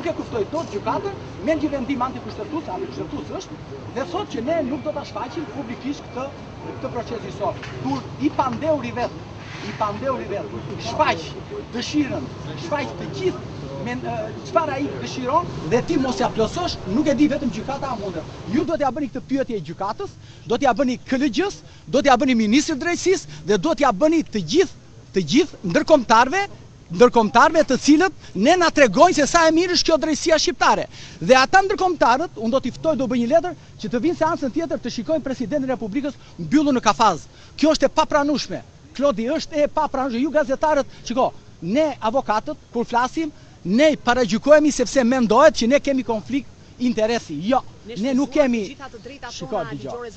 nuk e kuftoi dot gjykatën me një vendim antikushtetues është dhe thotë që ne nuk do ta shfaqim publikisht këtë proces gjyqësor. Kur i pandeuri vet, shfaq dëshirën, shfaq të gjithë çfarë ai dëshiron dhe ti mos ja plotësosh, nuk e di vetëm gjykata a mundet. Ju do t'ja bëni këtë pyetje gjykatës, do t'ja bëni KLG-s, do t'ja bëni ministrit drejtësisë dhe do t'ja bëni të gjithë ndërkombëtarëve të cilët ne na tregojnë se sa e mirë është kjo drejtësia shqiptare. Dhe ata ndërkombëtarët, unë do t'i ftoj, do bëj një letër që të vinë seancën tjetër të shikojnë presidentin e Republikës mbyllur në kafaz. Kjo është e papranueshme. Klodi, është e papranueshme. Ju gazetarët, shiko, ne avokatët kur flasim, ne paragjykohemi sepse mendohet që ne kemi konflikt interesi. Jo, ne nuk kemi. Shiko, dëgjoj.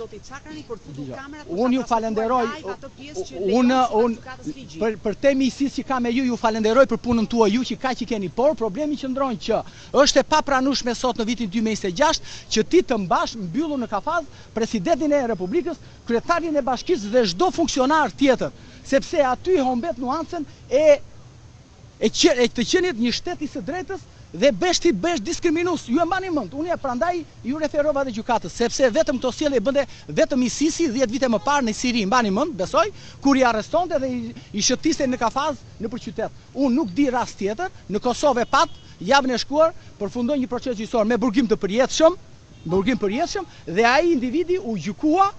Unë ju falenderoj. Unë për te miqësisë që kam me ju falenderoj për punën tuaj ju që kaq i keni, por problemi qëndron që është e papranueshme sot në vitin 2026 që ti të mbash mbyllur në kafaz presidentin e Republikës, kryetarin e bashkisë dhe çdo funksionar tjetër, sepse aty humbet nuancën e të qenit një shtet i së drejtës dhe bësh diskriminues. Ju e mbani mend. Unë prandaj ju referova dhe gjykatës, sepse vetëm këto sjellje bënte vetëm i Sisi 10 vite më parë në Siri, mbani mend, besoj, kur i arrestonte dhe i shëtiste në kafaz nëpër qytet. Unë nuk di rast tjetër, në Kosovë pat javën e shkuar përfundoi një proces gjyqësor me burgim të përjetshëm, dhe ai individi u gjykua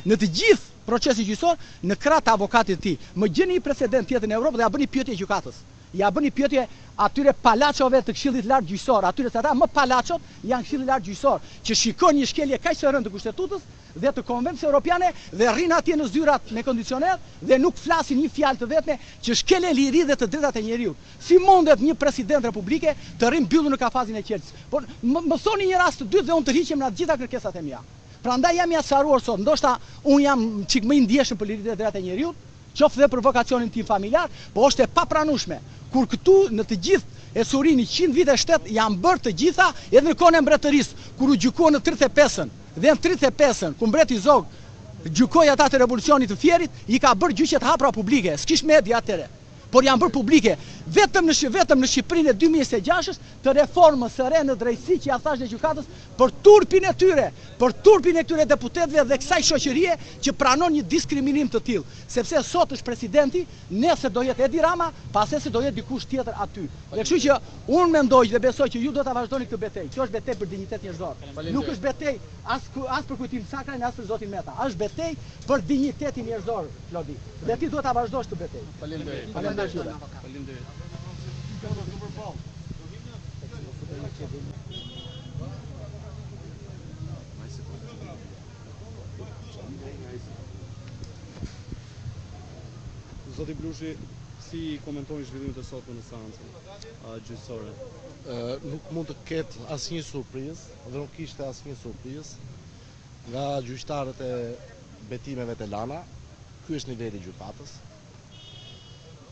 në të gjithë procesi gjyqësor në krah të avokatit të tij. Më gjeni një precedent tjetër në Europë dhe ja bëni pyetje gjykatës. Ja bëni pyetje atyre palaçove të Këshillit Lart Gjyqësor, atyre se ata më palaçot janë Këshilli Lart Gjyqësor, që shikojnë një shkelje kaq të rëndë të kushtetutës dhe të konvencijës europiane dhe rrin atje në zyrat me kondicioner dhe nuk flasin një fjalë të vetme që shkelje liri dhe të drejtat e njeriut. Si mundet një president republike të rrin mbyllur në kafazin e Qelçës? Por më thoni një rast të dytë dhe unë të hiqem nga të gjitha kërkesat e mia. Prandaj jam i asaruar sot, ndoshta unë jam çik më i ndjeshëm për liritë e drejtat e njeriut, qoftë dhe për vokacionin tim familjar, po është e papranueshme kur këtu në të gjithë e Surini 100 vite shtet janë bërë të gjitha edhe në kohën e mbretërisë, kur u gjykuan në 35-ën dhe në 35-ën ku mbreti Zog gjykoi ata të revolucionit të Fierit, i ka bërë gjyqe të hapura publike, s'kish media atëre, por janë bërë publike. Vetëm në Shqipërinë e 2026 të reformës së re në drejtësi që ja thash në gjykatës për turpin e tyre deputetëve dhe kësaj shoqërie që pranon një diskriminim të tillë, sepse sot është presidenti, nesër do jetë Edi Rama, pastaj do jetë dikush tjetër aty. Dhe kështu që unë mendoj dhe besoj që ju do ta vazhdoni këtë betejë. Kjo është betejë për dinjitet njerëzor. Nuk është betejë as për kujtim Sakrajin, as për Zotin Meta. Është betejë për dinjitetin njerëzor, Klodi. Dhe ti duhet ta vazhdosh këtë betejë. Faleminderit. Zoti Blushi, si komentoni zhvillimet e sotme në seancën gjyqësore? Nuk mund të ketë asnjë surprizë dhe nuk kishte asnjë surprizë nga gjyqtarët e betimeve të Lana. Ky është niveli i gjykatës.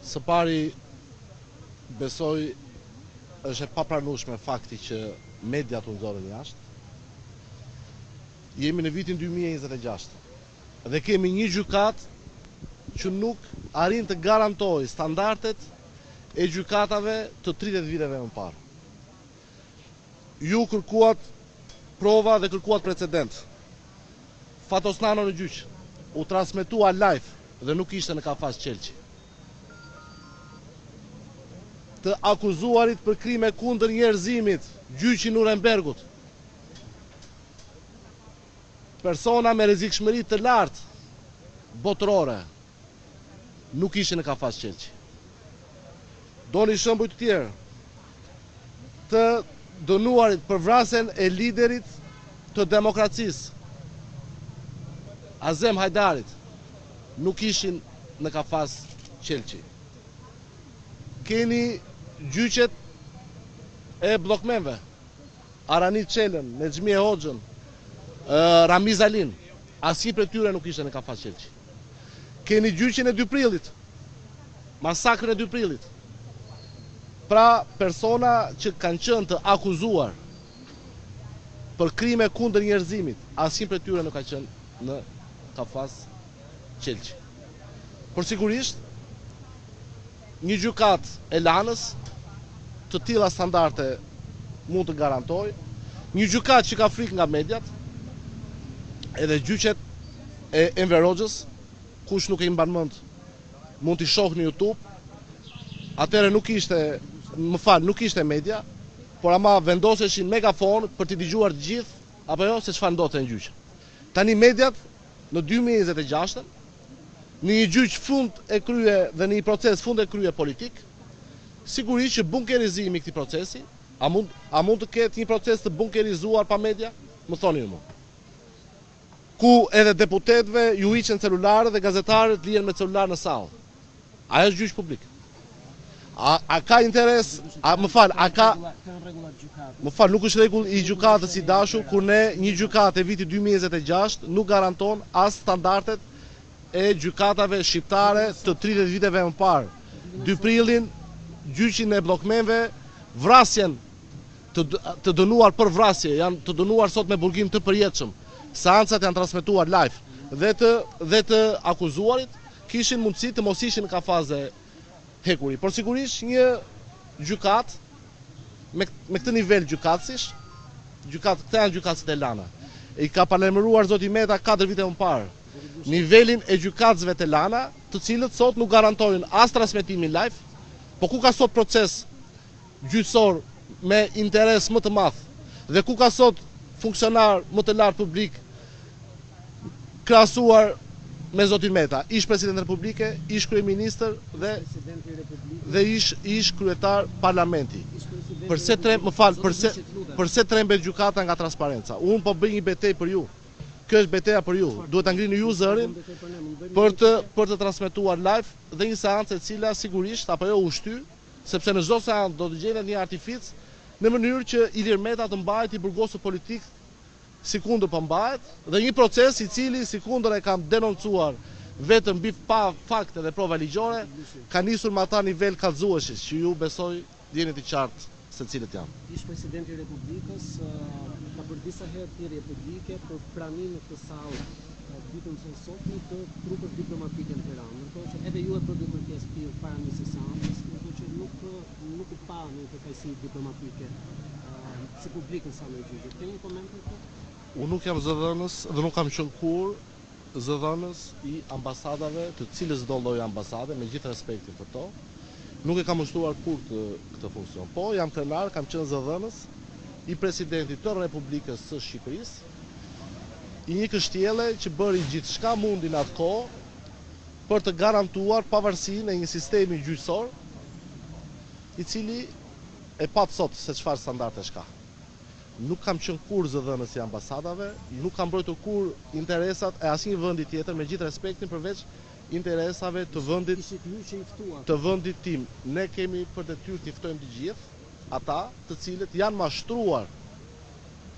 Së pari, besoj është e papranueshme fakti që mediat u nxorën jashtë. Jemi në vitin 2026 dhe kemi një gjykatë që nuk arrin të garantoj standardet e gjykatave të 30 viteve më parë. Ju kërkuat prova dhe kërkuat precedent. Fatosnano në gjyq u transmetua live dhe nuk ishte në kafaz Qelçi. Të akuzuarit për krime kundër njerëzimit, gjyqi Nurembergut. Persona me rrezikshmëri të lartë botërore nuk ishin në kafaz Qelçi. Doni shembuj të tjerë. Të dënuarit për vrasjen e liderit të demokracisë, Azem Hajdarit, nuk ishin në kafaz Qelçi. Keni gjyqet e bllokmenve, Aranit Çelën, Nexhmi Hoxhën, Ramiz Alin, asnjë prej tyre nuk ishte në kafaz Qelçi. Keni gjyqin e 2 prillit, masakrën e 2 prillit. Pra persona që kanë qenë të akuzuar për krime kundër njerëzimit, asnjë prej tyre nuk ka qenë në kafaz Qelçi. Por sigurisht, një gjykatë e Lanës të tilla standarde mund të garantoj, një gjykat që ka frikë nga mediat, edhe gjyqet e Enver Hoxhës, kush nuk e mban mend mund t'i shoh në YouTube, atëherë nuk ishte media, por ama vendoseshin megafon për t'i dëgjuar të gjithë, apo jo, se çfarë ndodhte në gjyq. Tani mediat në 2026, në një gjyq fund e krye dhe në një proces fund e krye politik, sigurisht që bunkerizimi i këtij procesi, a mund të ketë një proces të bunkerizuar pa media? Më thoni ju. Ku edhe deputetëve ju hiqen celularët dhe gazetarët lihen me celular në sallë. A është gjyq publik? A ka interes, nuk është rregull i gjykatës i dashur, kur ne një gjykatë e vitit 2026 nuk garanton as standardet e gjykatave shqiptare të 30 viteve më parë. 2 prillin, gjyqin e bllokmenve, vrasjen të dënuar për vrasje, janë të dënuar sot me burgim të përjetshëm. Seancat janë transmetuar live dhe të akuzuarit kishin mundësi të mos ishin në kafaze hekuri. Por sigurisht një gjykat me këtë nivel gjykatësish, këta janë gjykatësit e lana. I ka paralajmëruar zoti Meta 4 vite më parë. Nivelin e gjykatësve të lana, të cilët sot nuk garantojnë as transmetimin live, po ku ka sot proces gjyqësor me interes më të madh dhe ku ka sot funksionar më të lartë publik krahasuar me zotin Meta, ish president republike, ish kryeministër dhe ish kryetar parlamenti. Përse trembet gjykata nga transparenca? Unë po bëj një betejë për ju. Kjo është betejë për ju. Duhet ta ngrini ju zërin për të transmetuar live dhe një seancë e cila sigurisht apo jo u shty, sepse në çdo seancë do të gjendet një artific në mënyrë që Ilir Meta të mbahet i burgosur politik sikundër po mbahet, dhe një proces i cili sikundër e kam denoncuar vetëm mbi pa fakte dhe prova ligjore, ka nisur me ata nivel kallëzuesish që ju besoj jeni të qartë se cilët janë. Ish presidenti i Republikës ka bërë disa herë thirrje publike për pranimin e kësaj sallë ditën e sotme të trupeve diplomatike në Tiranë. Ndërkohë që edhe ju e bëni kërkesë para nisjes së seancës, ndërkohë që nuk u pa në përfaqësi diplomatike si publikën sa më gjyqi. Keni koment për këtë? Unë nuk jam zëdhënës dhe nuk kam qenë kur zëdhënës i ambasadave, të cilës do lloj ambasade, me gjithë respektin për to. Nuk e kam ushtruar kur këtë funksion. Po, jam krenar, kam qenë zëdhënës i presidentit të Republikës së Shqipërisë, i një kështjelle që bëri gjithçka mundi në atë kohë për të garantuar pavarësinë e një sistemi gjyqësor, i cili e pat sot se çfarë standardesh ka. Nuk kam qenë kur zëdhënës i ambasadave, nuk kam mbrojtur kur interesat e asnjë vendi tjetër, me gjithë respektin përveç interesave të vendit tim. Ne kemi për detyrë të ftojmë të gjithë ata të cilët janë mashtruar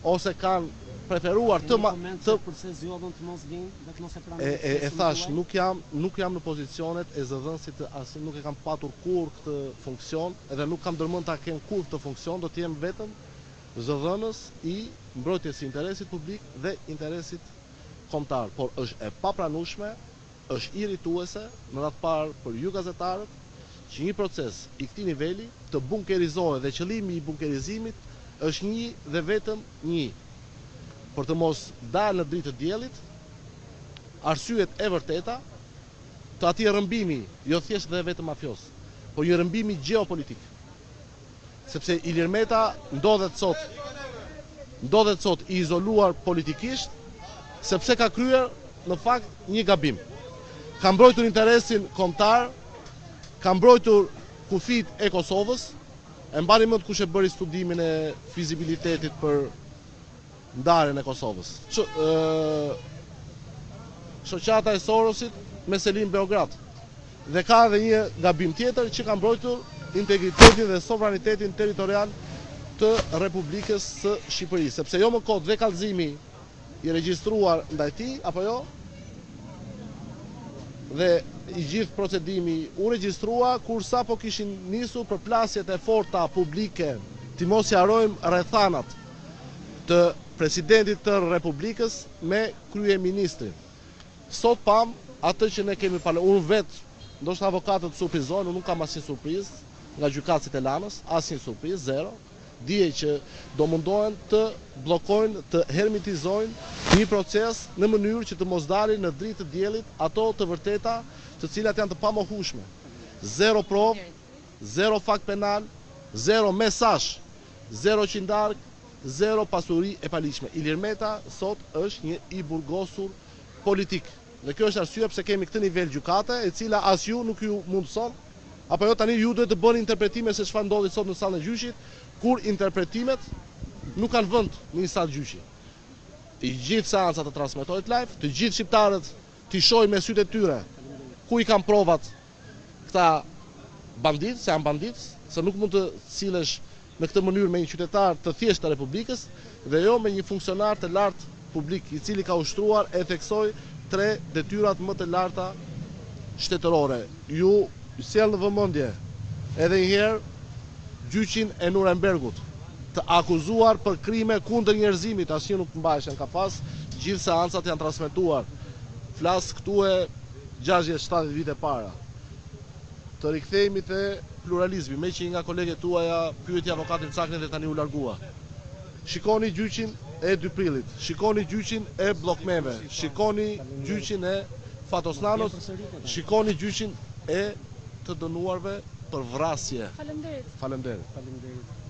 ose kanë preferuar përse zgjodhen të mos vinë dhe të mos e pranojnë. E thash, nuk jam në pozicionet e zëdhënësit, nuk e kam patur kur këtë funksion, edhe nuk kam dërmend ta kem kur këtë funksion, do të jem vetëm zëdhënës i mbrojtjes së interesit publik dhe interesit kombëtar, por është e papranueshme, është irrituese në radhë parë për ju gazetarët që një proces i këtij niveli të bunkerizohet dhe qëllimi i bunkerizimit është një dhe vetëm një, për të mos dalë në dritë të diellit arsyet e vërteta të atij rrëmbimi, jo thjesht dhe vetëm mafios, por një rrëmbimi gjeopolitik. Sepse Ilir Meta ndodhet sot i izoluar politikisht, sepse ka kryer në fakt një gabim. Ka mbrojtur interesin kombëtar, ka mbrojtur kufit e Kosovës. E mbani mend kush e bëri studimin e fizibilitetit për ndarjen e Kosovës. Shoqata e Sorosit me Selim Beograd. Dhe ka edhe një gabim tjetër që ka mbrojtur integritetin dhe sovranitetin territorial të Republikës së Shqipërisë, sepse jo më kot dhe kallëzimi i regjistruar ndaj tij apo jo, dhe i gjithë procedimi u regjistrua kur sapo kishin nisur përplasjet e forta publike, ti mos i harojmë rrethanat të presidentit të Republikës me kryeministrin. Sot pam atë që ne kemi unë vetë, ndoshta avokatët surprizojnë, unë nuk kam asnjë surprizë, nga gjykatësit e Lanës, asnjë surprizë, zero. Dije që do mundohen të bllokojnë, të hermitizojnë një proces në mënyrë që të mos dalin në dritë të diellit ato të vërteta, të cilat janë të pamohueshme. Zero provë, zero fakt penal, zero mesazh, zero qindark, zero pasuri e paligjshme. Ilir Meta sot është një i burgosur politik. Dhe kjo është arsye pse kemi këtë nivel gjykate, e cila as ju nuk ju mundson, apo jo tani ju duhet të bëni interpretime se çfarë ndodhi sot në sallën e gjyqit, kur interpretimet nuk kanë vend në një sallë gjyqi. Të gjithë seancat të transmetohet live, të gjithë shqiptarët t'i shohin me sytë e tyre ku i kanë provat këta banditë, se janë banditë, se nuk mund të sillesh në këtë mënyrë me një qytetar të thjeshtë të Republikës dhe jo me një funksionar të lartë publik, i cili ka ushtruar e theksoi 3 detyrat më të larta shtetërore. Ju sjell në vëmendje edhe një herë gjyqin e Nurembergut, të akuzuar për krime kundër njerëzimit, asnjë nuk mbaheshen kafas, gjithë seancat janë transmetuar. Flas këtu e 60-70 vite para. Të rikthehemi te pluralizmi, me që nga kolegët tuaja pyeti avokatin Caknin dhe tani u largua. Shikoni gjyqin e Dyprillit, shikoni gjyqin e bllokmeve, shikoni gjyqin e Fatosnanos, shikoni gjyqin e të dënuarve për vrasje. Faleminderit. Faleminderit.